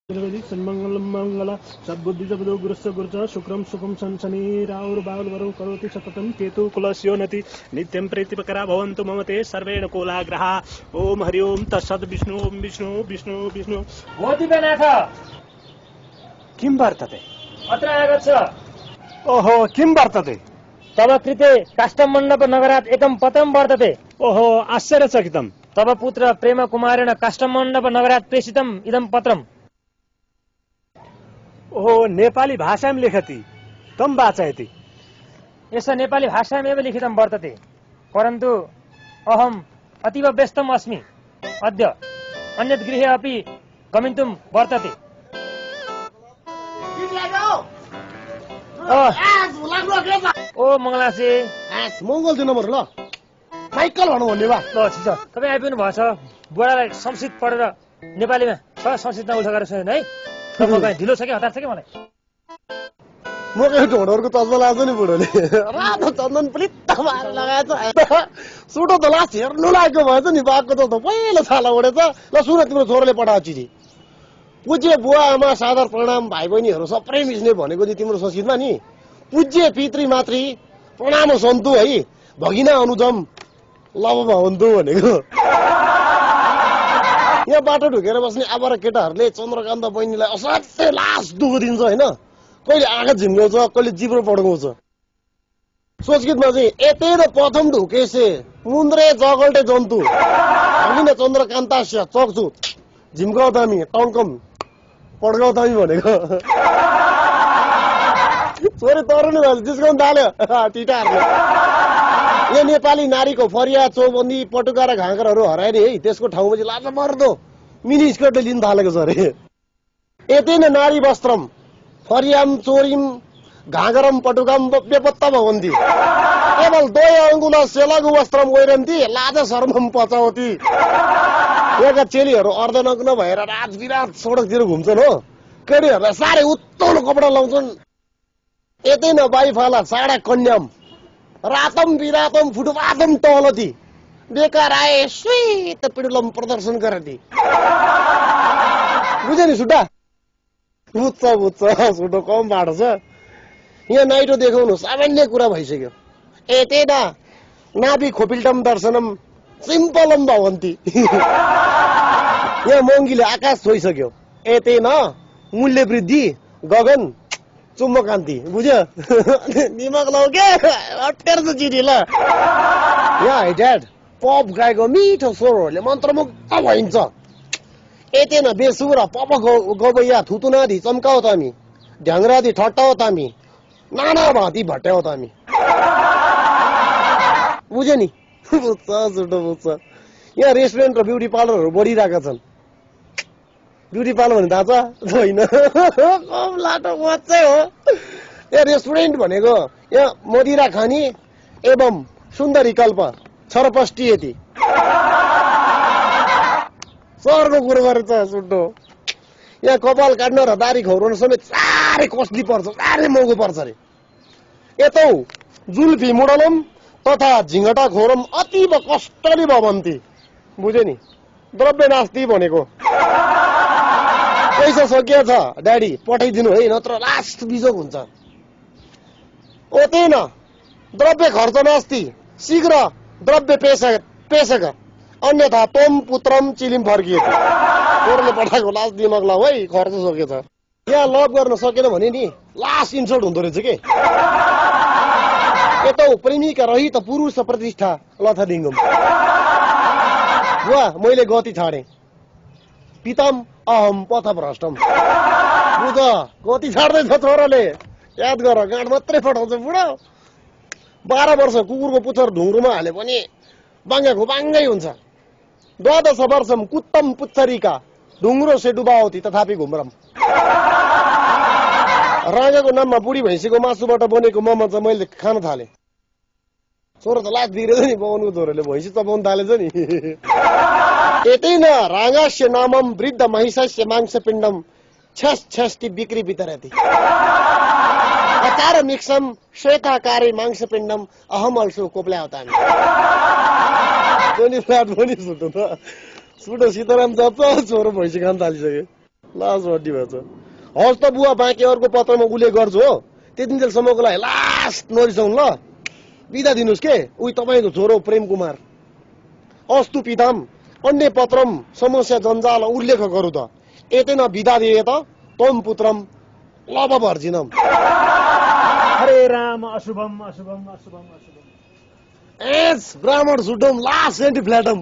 सन्मंगलम मंगला सद्बुद्धि जबदो गुरुस्य गुरुच शुक्रम सुखम शनि राहुर बाहुल वरुण करोति सततं केतु कुलस्यो नति नित्यं प्रीतिपकरा भवन्तु मम ते सर्वेण कुलाग्रहा ओम हरि ओम तत्सत् विष्णु विष्णु विष्णु विष्णु भोतिनाथ किं वर्तते अत्र आगच्छ। ओहो किं वर्तते तव कृते काष्ठमण्डप नगरात् एकं पत्रं वर्तते। ओहो आश्चर्यचकितं तव पुत्र प्रेम कुमारेण काष्ठमण्डप नगरात् प्रेषितम् इदं पत्रम्। ओहो नेपाली भाषां लिखति तं वाचयति। एष नेपाली भाषामेव लिखितं वर्तते, परन्तु अहम् अतीव व्यस्तम् अस्मि। अद्य अन्यत् गृहे अपि गमितुं वर्तते। ओ मङ्गलासे मङ्गल दिन नम्बर ल साइकल भन्नु भन्ने बा ल छिस तपाईँ आइपुग्नु भएछ। बुढालाई संस्कृत पढेर नेपालीमा संस्कृतमा उल्टा गरेर सुनेन है। ढिलो छ कि हतार छ कि मलाई। म कहीँ ढोडहरूको चस्मा लाग्छ नि बुढोले रातो चन्दन प्लित्त मार लगाएछ। सुटो त लास्ट हेर्नु लागेको भएछ नि बाघको त पहिलो छाला उडेछ। ल सुन तिम्रो छोराले पठाएको चिठी। पूज्य बुवा आमा सादर प्रणाम भाइ बहिनीहरू सबै मिच्ने भनेको नि तिम्रो संस्कृतमा नि पूज्य पितृ मातृ प्रणाम सन्तु है भगिना अनुजम लव भवन्तु भनेको। यहाँ बाटो ढुकेर बस्ने आवारा केटाहरूले चन्द्रकान्त बहिनीलाई असाध्यै लास दुःख दिन्छ होइन। कहिले आँखा झिम्गाउँछ, कहिले जिब्रो पड्काउँछ। संस्कृतमा चाहिँ एतेन प्रथम ढुकेसे मुन्द्रे जगल्टे जन्तु भगिना चन्द्रकान्तास्य चक्छु झिम्काउतामी टङ्कम पड्काउतामी भनेको। छोरी तरुनी भएछ जिस्काउन थाल्यो टिटाहरूले। यो नेपाली नारीको फरिया चौबन्दी पटुका र घाँगरहरू हराए नि है त्यसको ठाउँमा चाहिँ लाज मर्दो मिनी स्कर्टले लिन थालेको छ अरे। यतै नै नारी वस्त्रम फरियाम चोरिम घाँगरम पटुकाम बेपत्ता भवन्ती केवल 2 अङ्गुला सेलागु वस्त्रम वैरन्ती लाज शर्मम पचाउती। यहाँका चेलीहरू अर्धनग्न भएर राजविराट सडकतिर घुम्छन् हो। केटीहरूलाई साह्रै उत्तौलो कपडा लाउँछन्। यतै न बाइफाला साडा कन्याम रातम विरातम फुटुपातम टलती बेकार आए स्वीत पिडुलम प्रदर्शन गरती। बुझ्यो नि सुटा बुझ्छ सुटो कम बाटो छ। यहाँ नाइटो देखाउनु सामान्य कुरा भइसक्यो। एते न नाभि खोपिल्टम दर्शनम सिम्पलम भवन्ती। यहाँ महँगीले आकाश छोइसक्यो। एते न मूल्य वृद्धि गगन चुम्बकान्ति। बुझ्यो दिमाग लाउ के अटेर त चिठी ल। यहाँ है ड्याड पप गाएको मिठो स्वरहरूले मन्त्रमुग्ध भइन्छ। यतै न बेसुरा पप गवैया थुतुनादि चम्काओ तामी ढ्याङ्ग्रादि ठट्टाओ तामी नाना भाँती भट्याओ तामी। बुझ्यो नि बुझ्छ छुटो बुझ्छ। यहाँ रेस्टुरेन्ट र ब्युटी पार्लरहरू बढिरहेका छन्। ब्युटी पार्लर भने थाहा छ छैन कम लाटो मात्रै हो। यहाँ रेस्टुरेन्ट भनेको यहाँ मदिरा खानी एवं सुन्दरी कल्प छरपष्टी यति सरको कुरो गरेछ सुट्टो। यहाँ कपाल काट्न र दारी खौराउन समेत साह्रै कस्टली पर्छ, साह्रै महँगो पर्छ अरे। यतौ जुल्फी मुडलम तथा झिङ्गटा खोरम अतीव कष्टली भवन्ती। बुझ्यो नि द्रव्य नास्ति भनेको। पैसा सकिया छ ड्याडी पठाइदिनु है नत्र लास्ट बिजोग हुन्छ। ओतै न द्रव्य खर्च नास्ति शीघ्र द्रव्य पेशक अन्यथा तोम पुत्रम चिलिम फर्किए। छोरोले पठाएको लास्ट दिमाग लाऊ है खर्च सकेछ। यहाँ लभ गर्न सकेन भने नि लास्ट इन्सल्ट हुँदो रहेछ के। यतौ प्रेमिका रहित पुरुष प्रतिष्ठा लथालिङ्गम। बुवा मैले गति छाडे पितम अहम पथभ्रष्टम। बुझ गति छाड्दैछ छोराले याद गर गाँड मात्रै पठाउँछ बुढो। 12 वर्ष कुकुरको पुच्छर ढुङ्ग्रोमा हाले पनि बाङ्गाको बाङ्गै हुन्छ। 12 वर्षम कुत्तम पुच्छरीका ढुङ्ग्रो से डुबाओती तथापि घुम्रम। राजाको नाममा बुढी भैँसीको मासुबाट बनेको मोमो चाहिँ मैले खान थाले। छोरो त लाज दिइरहेछ नि बाउनको छोरोले भैँसी चपाउन थालेछ नि। यतै न रागास्य नामम वृद्ध महिषस्य मांस पिण्डम छष्टि बिक्री वितरति अचार मिक्सम श्वेताकारी मांस पिण्डम अहम अल्सो कोप्ल्याउतामी। सुटो त सुटो सीताराम जप छोरो भैँसी खान थालिसक्यो। लाज भड्डी भएछ। हस् त बुवा, बाँकी अर्को पत्रमा उल्लेख गर्छु हो, त्यतिन्जेलसम्मको लागि लास्ट नरिसाउनु ल, बिदा दिनुहोस् के। उही तपाईँको छोरो प्रेम कुमार। अस्तु पिताम अन्य पत्रम समस्या जन्जाल उल्लेख गरौँ त, एतेन विदा दिए त तम पुत्रम लभ भर्जिनम। हरे राम अशुभम अशुभम अशुभम अशुभम। एस ब्राह्मण सुडम लास्ट एन्टी फ्ल्याटम।